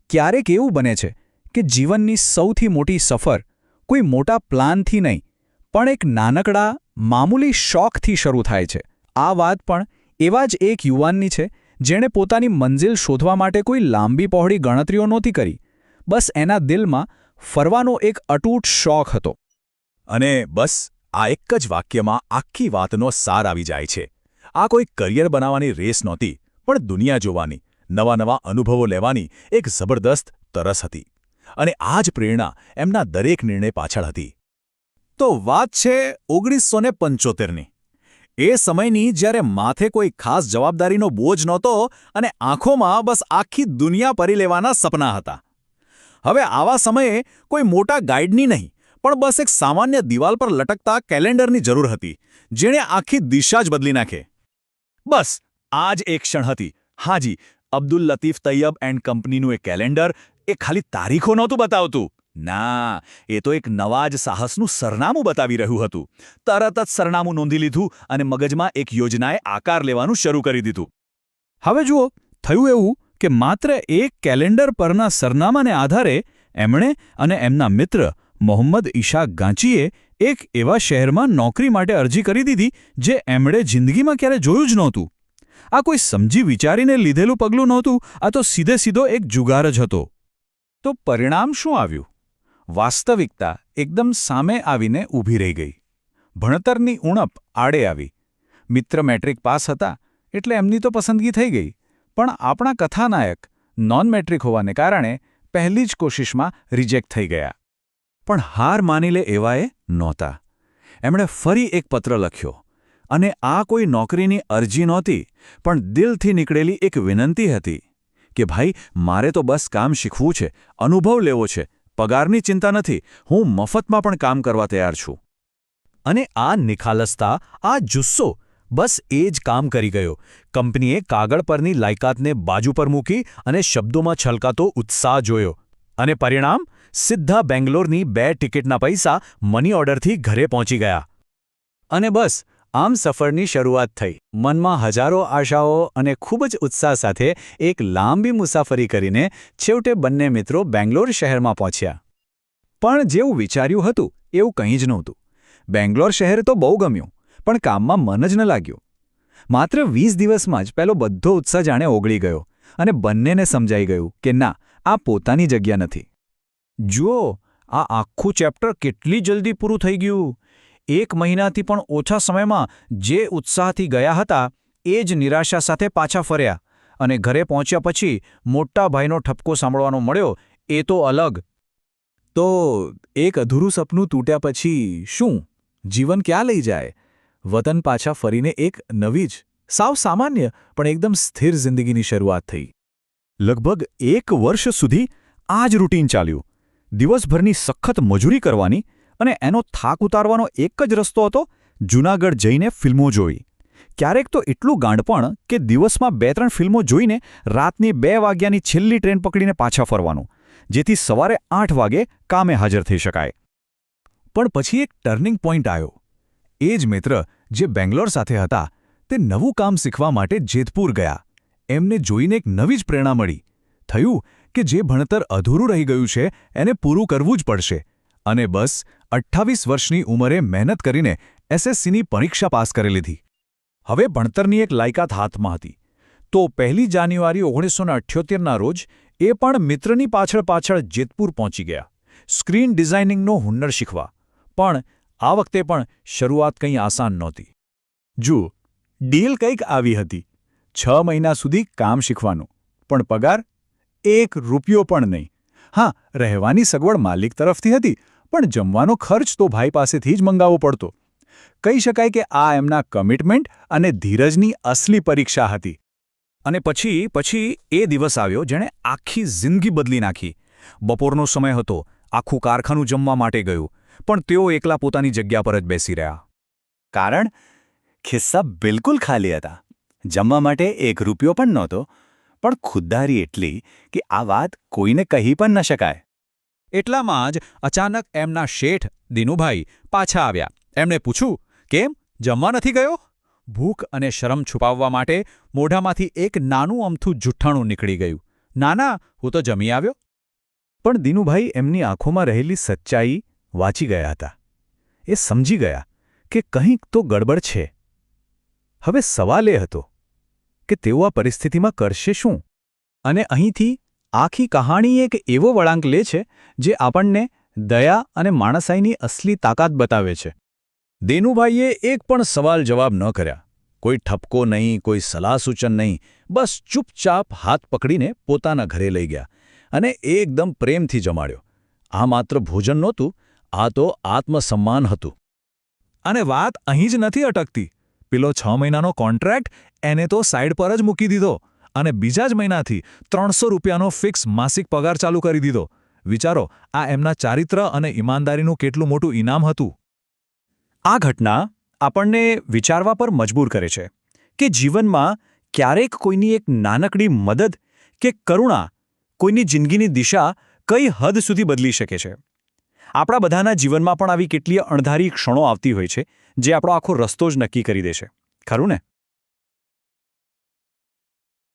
ક્યારેક એવું બને છે કે જીવનની સૌથી મોટી સફર કોઈ મોટા પ્લાનથી નહીં, પણ એક નાનકડા, મામૂલી શોખથી શરૂ થાય છે. આ વાત પણ એવા જ એક યુવાનની છે જેણે પોતાની મંજિલ શોધવા માટે કોઈ લાંબી પહોળી ગણતરીઓ નહોતી કરી. બસ એના દિલમાં ફરવાનો એક અતૂટ શોખ હતો. અને બસ આ એક જ વાક્યમાં આખી વાતનો સાર આવી જાય છે. આ કોઈ કરિયર બનાવવાની રેસ નહોતી, પણ દુનિયા જોવાની, નવા અનુભવો લેવાની એક જબરદસ્ત તરસ હતી. અને આ જ પ્રેરણા એમના દરેક નિર્ણય પાછળ હતી. તો વાત છે 1975ની. એ સમયની જ્યારે માથે કોઈ ખાસ જવાબદારીનો બોજ નહોતો અને આંખોમાં બસ આખી દુનિયા પરી લેવાના સપના હતા. હવે આવા સમયે કોઈ મોટા ગાઈડની નહીં, પણ બસ એક સામાન્ય દિવાલ પર લટકતા કેલેન્ડરની જરૂર હતી, જેણે આખી દિશા જ બદલી નાખે. બસ આ જ એક ક્ષણ હતી. હાજી, અબ્દુલ લતીફ તૈયબ એન્ડ કંપનીનું એ કેલેન્ડર એ ખાલી તારીખો નહોતું બતાવતું. ના, એ તો એક નવા જ સાહસનું સરનામું બતાવી રહ્યું હતું. તરત જ સરનામું નોંધી લીધું અને મગજમાં એક યોજનાએ આકાર લેવાનું શરૂ કરી દીધું. હવે જુઓ, થયું એવું કે માત્ર એક કેલેન્ડર પરના સરનામાને આધારે એમણે અને એમના મિત્ર મોહમ્મદ ઇશાક ગાંચીએ એક એવા શહેરમાં નોકરી માટે અરજી કરી દીધી જે એમણે જિંદગીમાં ક્યારે જોયું જ નહોતું. આ કોઈ સમજી વિચારીને લીધેલું પગલું નહોતું, આ તો સીધો એક જુગાર જ હતો. તો પરિણામ શું આવ્યું? વાસ્તવિકતા એકદમ સામે આવીને ઊભી રહી ગઈ. ભણતરની ઉણપ આડે આવી. મિત્ર મેટ્રિક પાસ હતા એટલે એમની તો પસંદગી થઈ ગઈ, પણ આપણા કથાનાયક નોન મેટ્રિક હોવાને કારણે પહેલી જ કોશિશમાં રિજેક્ટ થઈ ગયા. પણ હાર માની લે એવાએ નહોતા. એમણે ફરી એક પત્ર લખ્યો, અને આ કોઈ નોકરીની અરજી નહોતી, પણ દિલથી નીકળેલી એક વિનંતી હતી કે ભાઈ, મારે તો બસ કામ શીખવું છે, અનુભવ લેવો છે, પગારની ચિંતા નથી, હું મફતમાં પણ કામ કરવા તૈયાર છું. અને આ નિખાલસતા, આ જુસ્સો, બસ એ જ કામ કરી ગયો. કંપનીએ કાગળ પરની લાયકાતને બાજુ પર મૂકી અને શબ્દોમાં છલકાતો ઉત્સાહ જોયો. અને પરિણામ? સીધા બેંગ્લોરની 2 ટિકિટના પૈસા મની ઓર્ડરથી ઘરે પહોંચી ગયા. અને બસ આમ સફરની શરૂઆત થઈ. મનમાં હજારો આશાઓ અને ખૂબ જ ઉત્સાહ સાથે એક લાંબી મુસાફરી કરીને છેવટે બંને મિત્રો બેંગ્લોર શહેરમાં પહોંચ્યા. પણ જેવું વિચાર્યું હતું એવું કંઈ જ નહોતું. બેંગ્લોર શહેર તો બહુ ગમ્યું, પણ કામમાં મન જ ન લાગ્યું. માત્ર 20 દિવસમાં જ પેલો બધો ઉત્સાહ જાણે ઓગળી ગયો અને બંનેને સમજાઈ ગયું કે ના, આ પોતાની જગ્યા નથી. જુઓ, આ આખું ચેપ્ટર કેટલી જલ્દી પૂરું થઈ ગયું. 1 મહિનાથી પણ ઓછા સમયમાં જે ઉત્સાહથી ગયા હતા એ જ નિરાશા સાથે પાછા ફર્યા, અને ઘરે પહોંચ્યા પછી મોટા ભાઈનો ઠપકો સાંભળવાનો મળ્યો એ તો અલગ. તો એક અધૂરું સપનું તૂટ્યા પછી શું? જીવન ક્યાં લઈ જાય? વતન પાછા ફરીને એક નવી જ, સાવ સામાન્ય પણ એકદમ સ્થિર જિંદગીની શરૂઆત થઈ. લગભગ 1 વર્ષ સુધી આ જ રૂટીન ચાલ્યું. દિવસભરની સખત મજૂરી કરવાની, અને એનો થાક ઉતારવાનો એક જ રસ્તો હતો જૂનાગઢ જઈને ફિલ્મો જોઈ. ક્યારેક તો એટલું ગાંડપણ કે દિવસમાં 2-3 ફિલ્મો જોઈને રાતની 2 વાગ્યાની છેલ્લી ટ્રેન પકડીને પાછા ફરવાનું, જેથી સવારે 8 વાગે કામે હાજર થઈ શકાય. પણ પછી એક ટર્નિંગ પોઈન્ટ આવ્યો. એ જ મિત્ર જે બેંગ્લોર સાથે હતા તે નવું કામ શીખવા માટે જેતપુર ગયા. એમને જોઈને એક નવી જ પ્રેરણા મળી. થયું કે જે ભણતર અધૂરું રહી ગયું છે એને પૂરું કરવું જ પડશે. અને બસ 28 વર્ષની ઉંમરે મહેનત કરીને એસએસસીની પરીક્ષા પાસ કરી લીધી. હવે ભણતરની એક લાયકાત હાથમાં હતી. તો 1 જાન્યુઆરી 1978ના રોજ એ પણ મિત્રની પાછળ જેતપુર પહોંચી ગયા, સ્ક્રીન ડિઝાઇનિંગનો હુન્નર શીખવા. પણ આ વખતે પણ શરૂઆત કંઈ આસાન નહોતી. જુઓ, ડીલ કંઈક આવી હતી. 6 મહિના સુધી કામ શીખવાનું, પણ પગાર ₹1 પણ નહીં. હા, રહેવાની સગવડ માલિક તરફથી હતી, પણ જમવાનો ખર્ચ તો ભાઈ પાસેથી જ મંગાવવો પડતો. કહી શકાય કે આ એમના કમિટમેન્ટ અને ધીરજની અસલી પરીક્ષા હતી. અને પછી એ દિવસ આવ્યો જેણે આખી જિંદગી બદલી નાખી. બપોરનો સમય હતો, આખું કારખાનું જમવા માટે ગયું, પણ તેઓ એકલા પોતાની જગ્યા પર જ બેસી રહ્યા. કારણ? ખિસ્સા બિલકુલ ખાલી હતા. જમવા માટે ₹1 પણ નહોતો, પણ ખુદદારી એટલી કે આ વાત કોઈને કહી પણ ન શકાય. એટલામાં જ અચાનક એમના શેઠ દિનુભાઈ પાછા આવ્યા. એમણે પૂછ્યું, કેમ જમવા નથી ગયો? ભૂખ અને શરમ છુપાવવા માટે મોઢામાંથી એક નાનું અમથું જુઠ્ઠાણું નીકળી ગયું. ના ના, હું તો જમી આવ્યો. પણ દિનુભાઈ એમની આંખોમાં રહેલી સચ્ચાઈ વાંચી ગયા હતા. એ સમજી ગયા કે કંઈક તો ગડબડ છે. હવે સવાલ એ હતો કે તેઓ આ પરિસ્થિતિમાં કરશે શું? અને અહીંથી આખી કહાણી એક એવો વળાંક લે છે જે આપણને દયા અને માણસાઈની અસલી તાકાત બતાવે છે. દેનુભાઈએ એક પણ સવાલ જવાબ ન કર્યા. કોઈ ઠપકો નહીં, કોઈ સલાહ સૂચન નહીં, બસ ચૂપચાપ હાથ પકડીને પોતાના ઘરે લઈ ગયા અને એકદમ પ્રેમથી જમાડ્યો. આ માત્ર ભોજન નહોતું, આ તો આત્મસન્માન હતું. અને વાત અહીં જ નથી અટકતી. પેલો 6 મહિનાનો કોન્ટ્રાક્ટ એને તો સાઈડ પર જ મૂકી દીધો અને બીજા જ મહિનાથી 300 રૂપિયાનો ફિક્સ માસિક પગાર ચાલુ કરી દીધો. વિચારો, આ એમના ચારિત્ર અને ઈમાનદારીનું કેટલું મોટું ઇનામ હતું. આ ઘટના આપણને વિચારવા પર મજબૂર કરે છે કે જીવનમાં ક્યારેક કોઈની એક નાનકડી મદદ કે કરુણા કોઈની જિંદગીની દિશા કઈ હદ સુધી બદલી શકે છે. આપણા બધાના જીવનમાં પણ આવી કેટલીય અણધારી ક્ષણો આવતી હોય છે જે આપણો આખો રસ્તો જ નક્કી કરી દે છે, ખરું ને?